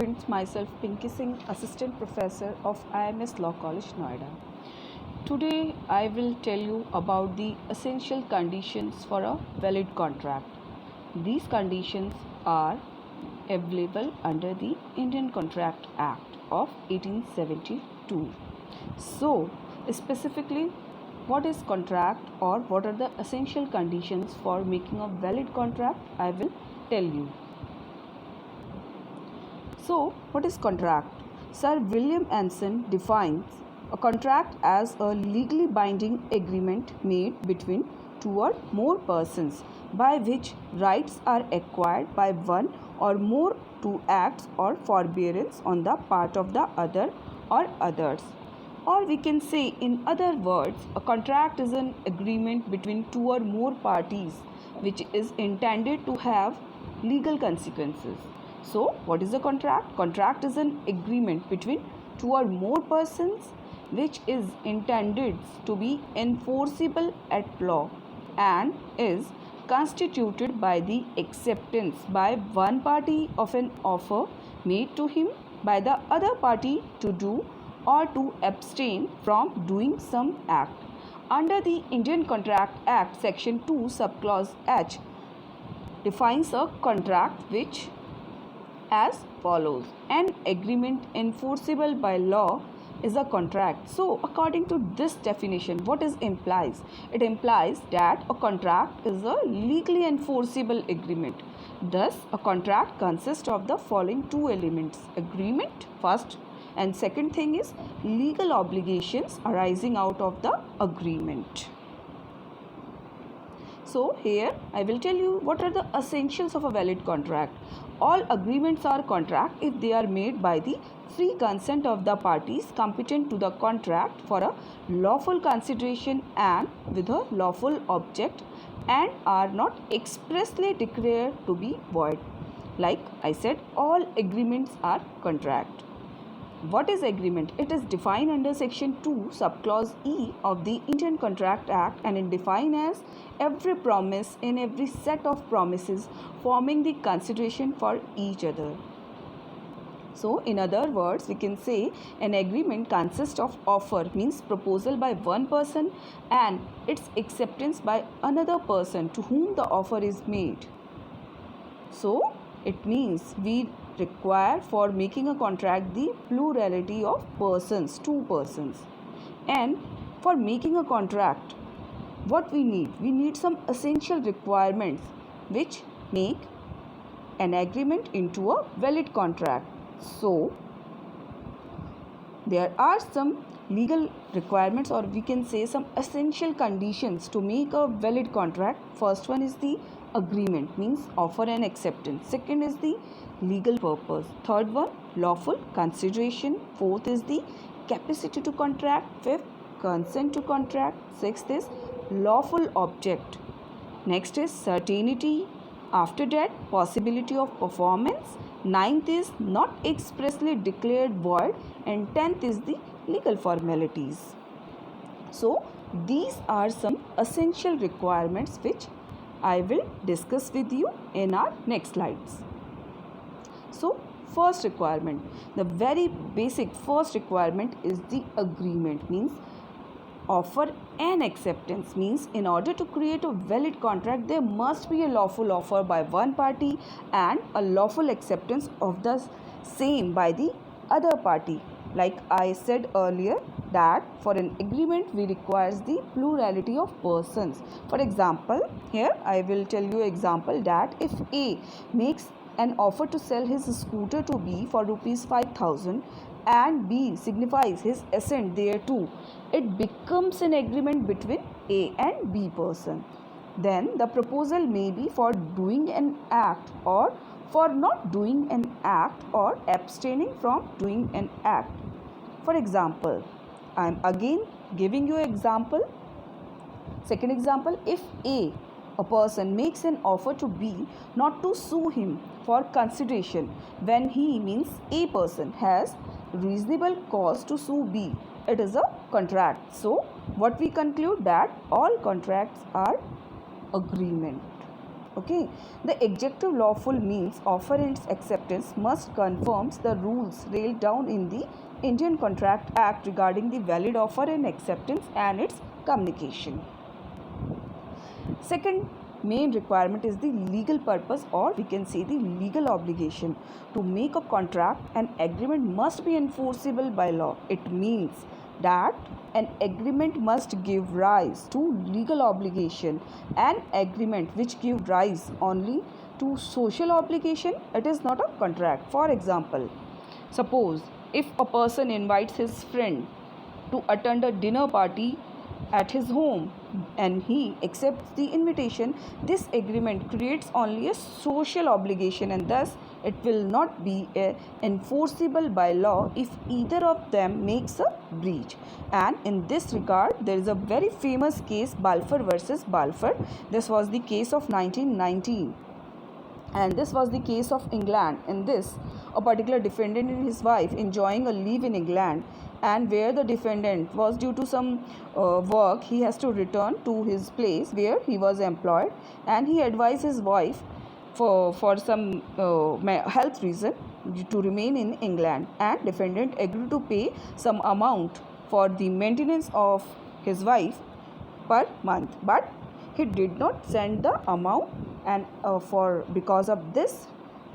students, myself Pinky Singh, Assistant Professor of IMS Law College, Noida. Today I will tell you about the essential conditions for a valid contract. These conditions are available under the Indian Contract Act of 1872. So, specifically, what is contract or what are the essential conditions for making a valid contract? I will tell you. So, what is contract? Sir William Anson defines a contract as a legally binding agreement made between two or more persons by which rights are acquired by one or more to acts or forbearance on the part of the other or others. Or we can say, in other words, a contract is an agreement between two or more parties which is intended to have legal consequences. So, what is a contract? Contract is an agreement between two or more persons which is intended to be enforceable at law and is constituted by the acceptance by one party of an offer made to him by the other party to do or to abstain from doing some act. Under the Indian Contract Act, Section 2, Subclause H defines a contract which as follows: an agreement enforceable by law is a contract. So, according to this definition, what is implies? It implies that a contract is a legally enforceable agreement. Thus, a contract consists of the following two elements: agreement first, and second thing is legal obligations arising out of the agreement. So, here I will tell you what are the essentials of a valid contract. All agreements are contract if they are made by the free consent of the parties competent to the contract for a lawful consideration and with a lawful object and are not expressly declared to be void. Like I said, all agreements are contract. What is agreement? It is defined under Section 2, Subclause E of the Indian Contract Act and it defined as every promise in every set of promises forming the consideration for each other. So, in other words, we can say an agreement consists of offer, means proposal by one person and its acceptance by another person to whom the offer is made. So, it means we require for making a contract the plurality of persons, two persons. And for making a contract, what we need? We need some essential requirements which make an agreement into a valid contract. So, there are some legal requirements, or we can say some essential conditions to make a valid contract. First one is the agreement, means offer and acceptance. Second is the legal purpose. Third one, lawful consideration. Fourth is the capacity to contract. Fifth, consent to contract. Sixth is lawful object. Next is certainty. After that, possibility of performance. Ninth is not expressly declared void, and 10th is the legal formalities. So, these are some essential requirements which I will discuss with you in our next slides. So, first requirement, the very basic first requirement is the agreement, means offer and acceptance, means in order to create a valid contract there must be a lawful offer by one party and a lawful acceptance of the same by the other party. Like I said earlier, that for an agreement we requires the plurality of persons. For example, here I will tell you example that if A makes an offer to sell his scooter to B for rupees 5,000 and B signifies his assent thereto, it becomes an agreement between A and B person. Then the proposal may be for doing an act or for not doing an act or abstaining from doing an act. For example, I am again giving you an example. Second example, if a person makes an offer to B not to sue him for consideration when he, means A person, has reasonable cause to sue B, it is a contract. So, what we conclude that all contracts are agreement. Okay, the adjective lawful means offer and its acceptance must conforms the rules laid down in the Indian Contract Act regarding the valid offer and acceptance and its communication. Second main requirement is the legal purpose, or we can say the legal obligation. To make a contract, an agreement must be enforceable by law. It means that an agreement must give rise to legal obligation. An agreement which gives rise only to social obligation, it is not a contract. For example, suppose if a person invites his friend to attend a dinner party at his home and he accepts the invitation, this agreement creates only a social obligation, and thus it will not be enforceable by law if either of them makes a breach. And in this regard, there is a very famous case, Balfour versus Balfour. This was the case of 1919, and this was the case of England. In this, a particular defendant and his wife enjoying a leave in England, and where the defendant was due to some work, he has to return to his place where he was employed, and he advised his wife for some health reason to remain in England, and defendant agreed to pay some amount for the maintenance of his wife per month, but he did not send the amount, and because of this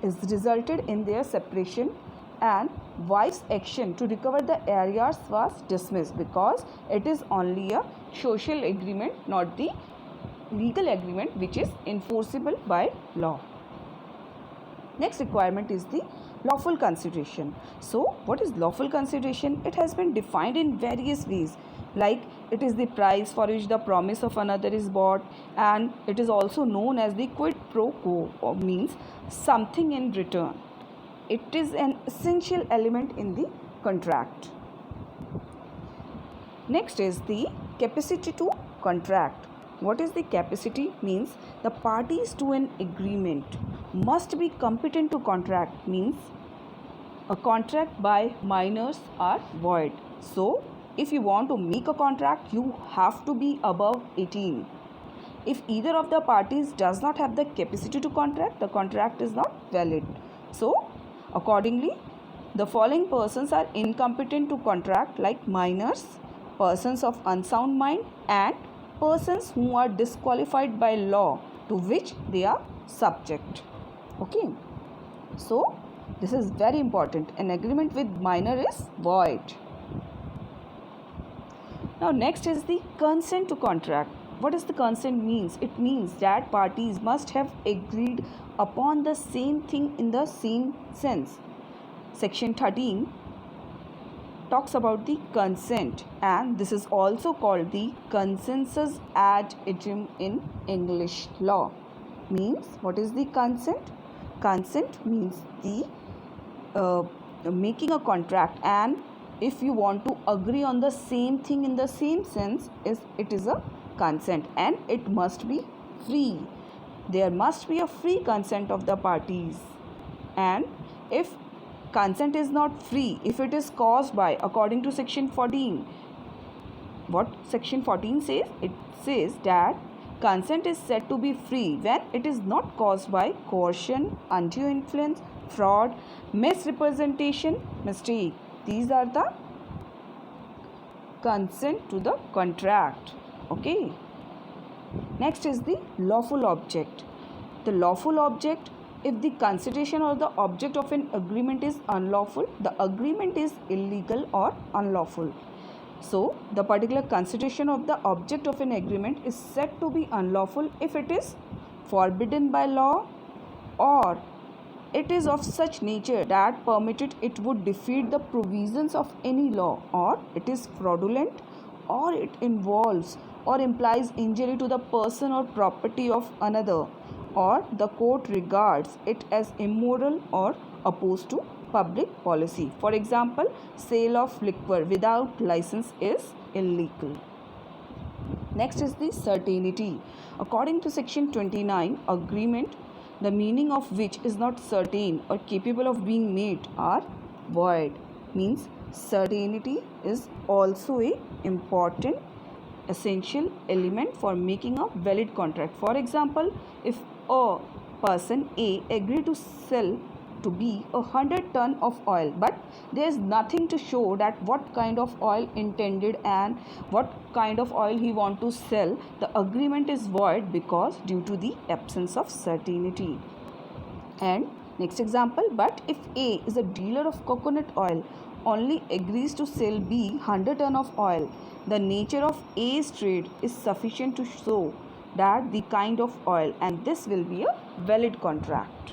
is resulted in their separation, and wife's action to recover the arrears was dismissed because it is only a social agreement, not the legal agreement which is enforceable by law. Next requirement is the lawful consideration. So what is lawful consideration? It has been defined in various ways, like it is the price for which the promise of another is bought, and it is also known as the quid pro quo, or means something in return. It is an essential element in the contract. Next is the capacity to contract. What is the capacity? Means the parties to an agreement must be competent to contract, means a contract by minors are void. So if you want to make a contract, you have to be above 18. If either of the parties does not have the capacity to contract, the contract is not valid. So accordingly, the following persons are incompetent to contract, like minors, persons of unsound mind, and persons who are disqualified by law to which they are subject. Okay, so this is very important. An agreement with minor is void. Now next is the consent to contract. What does the consent means? It means that parties must have agreed upon the same thing in the same sense. Section 13 talks about the consent, and this is also called the consensus ad idem in English law. Means what is the consent? Consent means the making a contract, and if you want to agree on the same thing in the same sense, it is a consent, and it must be free. There must be a free consent of the parties. And if consent is not free, if it is caused by, according to section 14, what section 14 says? It says that consent is said to be free when it is not caused by coercion, undue influence, fraud, misrepresentation, mistake. These are the consent to the contract. Okay. Next is the lawful object. The lawful object, if the consideration or the object of an agreement is unlawful, the agreement is illegal or unlawful. So the particular consideration of the object of an agreement is said to be unlawful if it is forbidden by law, or it is of such nature that permitted it would defeat the provisions of any law, or it is fraudulent, or it involves or implies injury to the person or property of another, or the court regards it as immoral or opposed to public policy. For example, sale of liquor without license is illegal. Next is the certainty. According to section 29, agreement, the meaning of which is not certain or capable of being made, are void. Means certainty is also a important essential element for making a valid contract. For example, if a person A agreed to sell to B 100 ton of oil, but there is nothing to show that what kind of oil intended and what kind of oil he want to sell. The agreement is void because due to the absence of certainty. And next example, but if A is a dealer of coconut oil, only agrees to sell B 100 ton of oil, the nature of A's trade is sufficient to show that the kind of oil, and this will be a valid contract.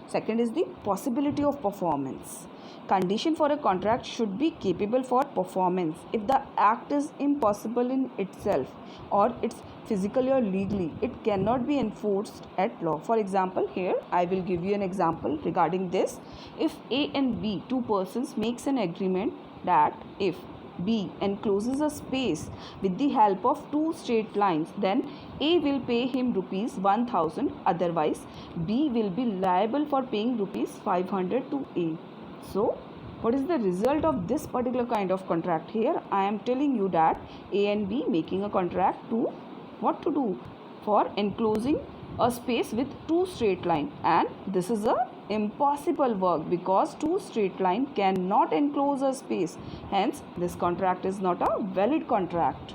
Second is the possibility of performance. Condition for a contract should be capable for performance. If the act is impossible in itself or it's physically or legally, it cannot be enforced at law. For example, here I will give you an example regarding this. If A and B, two persons, makes an agreement that if B encloses a space with the help of two straight lines, then A will pay him rupees 1000, otherwise B will be liable for paying rupees 500 to A. So, what is the result of this particular kind of contract? Here I am telling you that A and B making a contract to what to do for enclosing a space with two straight line, and this is a impossible work because two straight line cannot enclose a space, hence this contract is not a valid contract.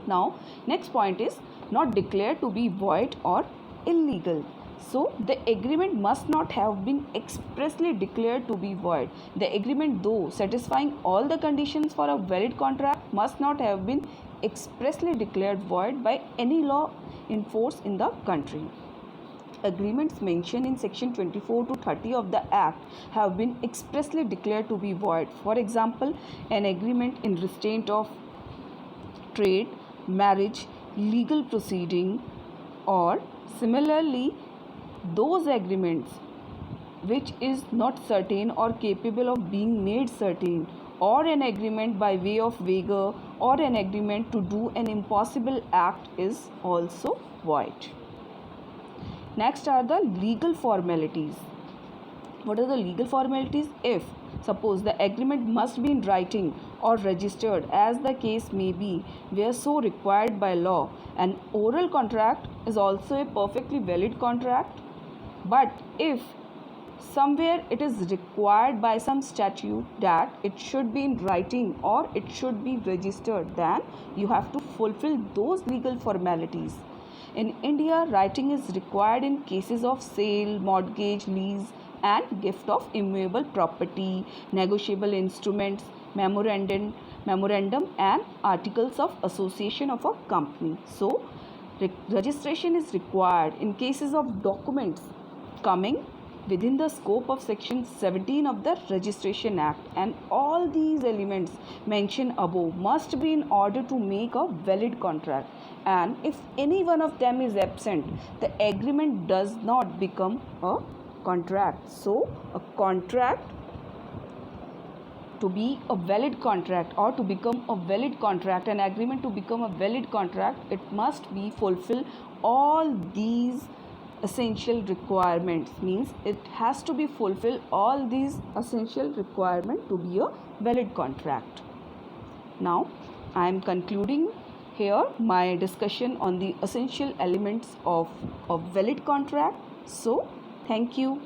Now next point is not declared to be void or illegal. So the agreement must not have been expressly declared to be void. The agreement, though satisfying all the conditions for a valid contract, must not have been expressly declared void by any law in force in the country. Agreements mentioned in section 24 to 30 of the Act have been expressly declared to be void. For example, an agreement in restraint of trade, marriage, legal proceeding, or similarly those agreements which is not certain or capable of being made certain, or an agreement by way of waiver, or an agreement to do an impossible act is also void. Next are the legal formalities. What are the legal formalities? If suppose the agreement must be in writing or registered, as the case may be, where so required by law, an oral contract is also a perfectly valid contract. But if somewhere it is required by some statute that it should be in writing or it should be registered, then you have to fulfill those legal formalities. In India, writing is required in cases of sale, mortgage, lease, and gift of immovable property, negotiable instruments, memorandum, and articles of association of a company. So, registration is required in cases of documents coming within the scope of section 17 of the Registration Act, and all these elements mentioned above must be in order to make a valid contract, and if any one of them is absent, the agreement does not become a contract. So a contract, to be a valid contract or to become a valid contract, an agreement to become a valid contract, it must be fulfill all these essential requirements, means it has to be fulfill all these essential requirements to be a valid contract. Now I am concluding here my discussion on the essential elements of a valid contract. So thank you.